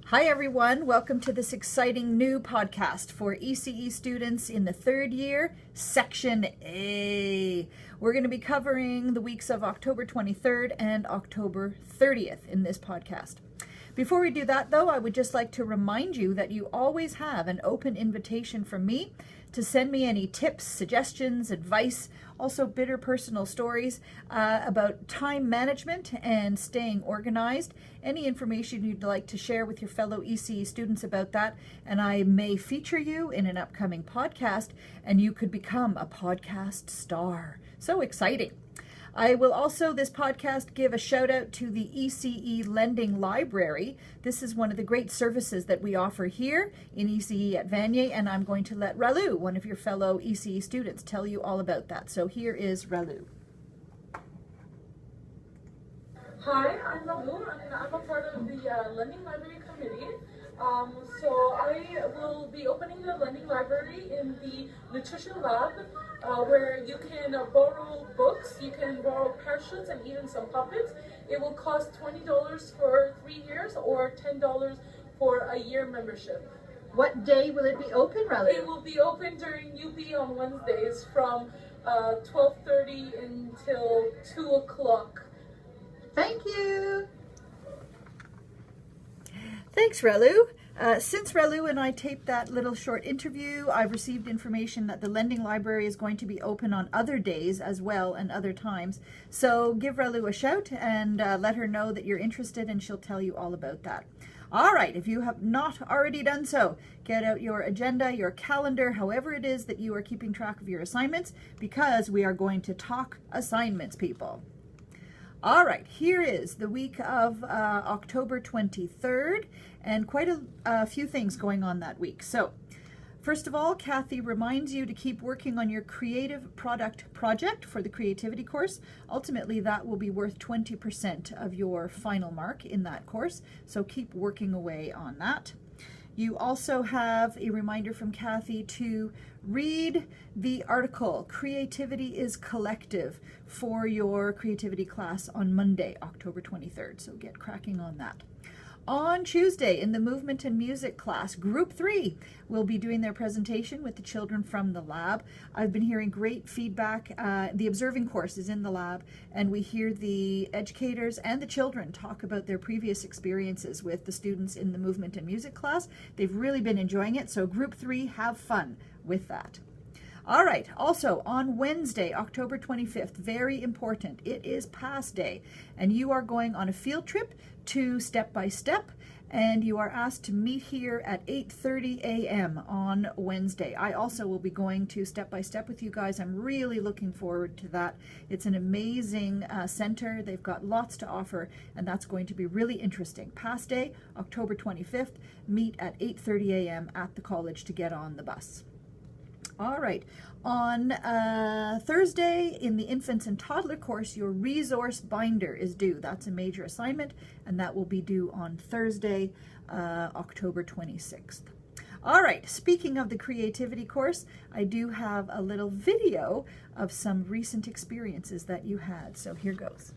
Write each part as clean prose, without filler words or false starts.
Hi everyone, welcome to this exciting new podcast for ECE students in the third year, Section A. We're going to be covering the weeks of October 23rd and October 30th in this podcast. Before we do that though, I would just like to remind you that you always have an open invitation from me to send me any tips, suggestions, advice, also bitter personal stories about time management and staying organized. Any information you'd like to share with your fellow ECE students about that, and I may feature you in an upcoming podcast, and you could become a podcast star. So exciting. I will also, this podcast, give a shout out to the ECE Lending Library. This is one of the great services that we offer here in ECE at Vanier, and I'm going to let Ralou, one of your fellow ECE students, tell you all about that. So here is Ralou. Hi, I'm Ralou, and I'm a part of the Lending Library Committee. So I will be opening the Lending Library in the Nutrition Lab, where you can borrow books, you can borrow parachutes, and even some puppets. It will cost $20 for 3 years or $10 for a year membership. What day will it be open, Ralou? It will be open during UB on Wednesdays from 12:30 until 2 o'clock. Thank you. Thanks, Ralou. Since Ralou and I taped that little short interview, I've received information that the Lending Library is going to be open on other days as well and other times. So give Ralou a shout and let her know that you're interested, and she'll tell you all about that. All right, if you have not already done so, get out your agenda, your calendar, however it is that you are keeping track of your assignments, because we are going to talk assignments, people. All right, here is the week of October 23rd, and quite a few things going on that week. So, first of all, Kathy reminds you to keep working on your creative product project for the creativity course. Ultimately, that will be worth 20% of your final mark in that course, so keep working away on that. You also have a reminder from Kathy to read the article, Creativity is Collective, for your creativity class on Monday, October 23rd. So get cracking on that. On Tuesday, in the Movement and Music class, Group 3 will be doing their presentation with the children from the lab. I've been hearing great feedback. The observing course is in the lab, and we hear the educators and the children talk about their previous experiences with the students in the Movement and Music class. They've really been enjoying it, so Group 3, have fun with that. All right, also on Wednesday, October 25th, very important, it is PASS Day, and you are going on a field trip to Step by Step, and you are asked to meet here at 8:30 a.m. on Wednesday. I also will be going to Step by Step with you guys. I'm really looking forward to that. It's an amazing center. They've got lots to offer, and that's going to be really interesting. PASS Day, October 25th, meet at 8:30 a.m. at the college to get on the bus. All right, on Thursday in the Infants and Toddler course, your resource binder is due. That's a major assignment, and that will be due on Thursday, October 26th. All right, speaking of the creativity course, I do have a little video of some recent experiences that you had. So here goes.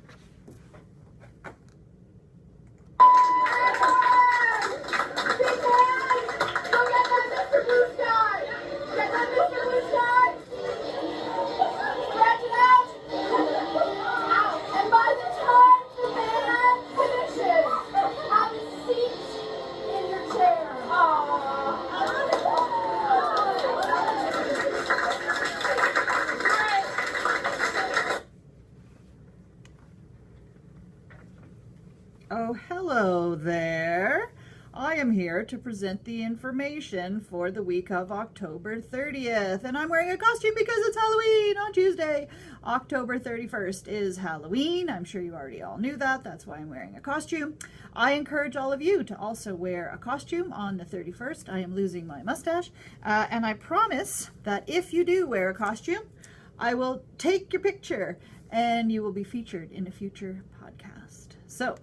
Oh, hello there. I am here to present the information for the week of October 30th, and I'm wearing a costume because it's Halloween on Tuesday. October 31st is Halloween. I'm sure you already all knew that. That's why I'm wearing a costume. I encourage all of you to also wear a costume on the 31st. I am losing my mustache, and I promise that if you do wear a costume, I will take your picture and you will be featured in a future podcast. So,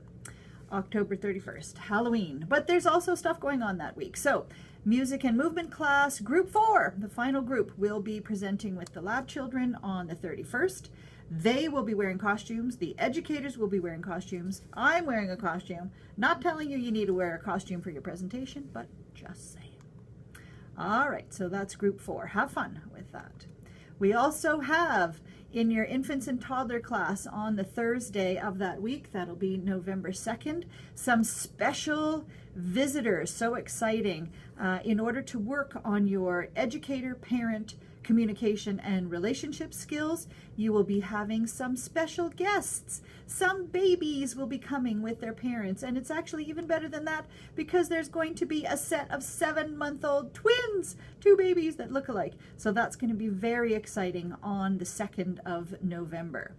October 31st, Halloween. But there's also stuff going on that week. So, Music and Movement class, Group 4, the final group, will be presenting with the lab children on the 31st. They will be wearing costumes. The educators will be wearing costumes. I'm wearing a costume. Not telling you you need to wear a costume for your presentation, but just saying. All right, so that's group 4. Have fun with that. We also have in your infants and toddler class on the Thursday of that week, that'll be November 2nd, some special visitors, so exciting, in order to work on your educator-parent communication and relationship skills. You will be having some special guests. Some babies will be coming with their parents, and it's actually even better than that because there's going to be a set of 7-month-old twins, 2 babies that look alike. So that's going to be very exciting on the 2nd of November.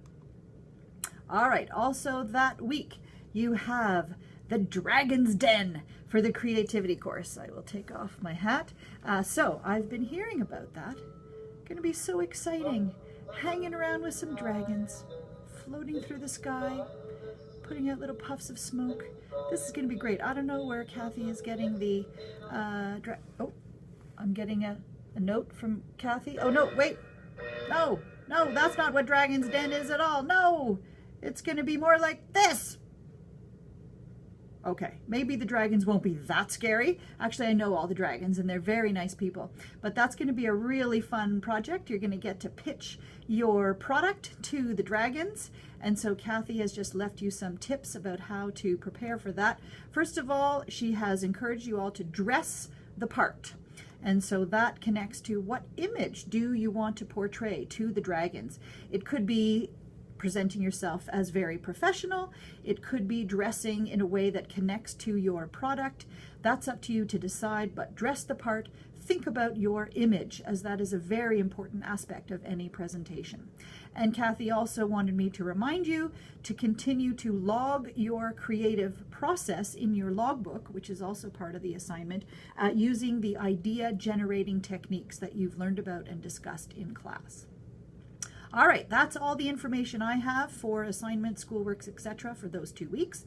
All right, also that week you have the Dragon's Den for the creativity course. I will take off my hat. So I've been hearing about that. Going to be so exciting. Hanging around with some dragons, floating through the sky, putting out little puffs of smoke. This is going to be great. I don't know where Kathy is getting the oh, I'm getting a note from Kathy. Oh no, wait. No, that's not what Dragon's Den is at all. No, it's going to be more like this. Okay, maybe the dragons won't be that scary. Actually, I know all the dragons and they're very nice people. But that's going to be a really fun project. You're going to get to pitch your product to the dragons. And so Kathy has just left you some tips about how to prepare for that. First of all, she has encouraged you all to dress the part. And so that connects to what image do you want to portray to the dragons. It could be presenting yourself as very professional. It could be dressing in a way that connects to your product. That's up to you to decide, but dress the part. Think about your image, as that is a very important aspect of any presentation. And Kathy also wanted me to remind you to continue to log your creative process in your logbook, which is also part of the assignment, using the idea generating techniques that you've learned about and discussed in class. All right, that's all the information I have for assignments, schoolworks, etc. for those 2 weeks.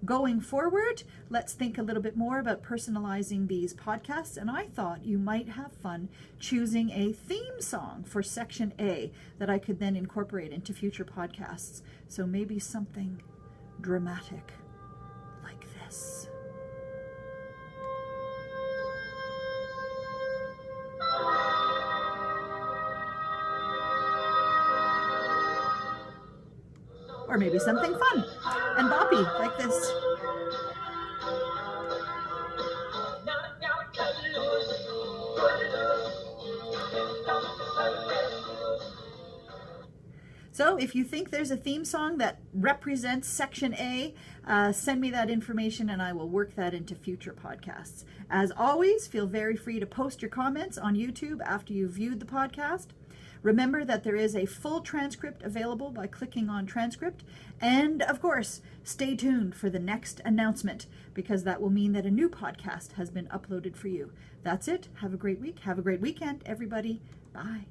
Going forward, let's think a little bit more about personalizing these podcasts, and I thought you might have fun choosing a theme song for Section A that I could then incorporate into future podcasts. So maybe something dramatic like this. Or maybe something fun and boppy like this. So if you think there's a theme song that represents Section A, send me that information and I will work that into future podcasts. As always, feel very free to post your comments on YouTube after you've viewed the podcast. Remember that there is a full transcript available by clicking on transcript. And of course, stay tuned for the next announcement because that will mean that a new podcast has been uploaded for you. That's it. Have a great week. Have a great weekend, everybody. Bye.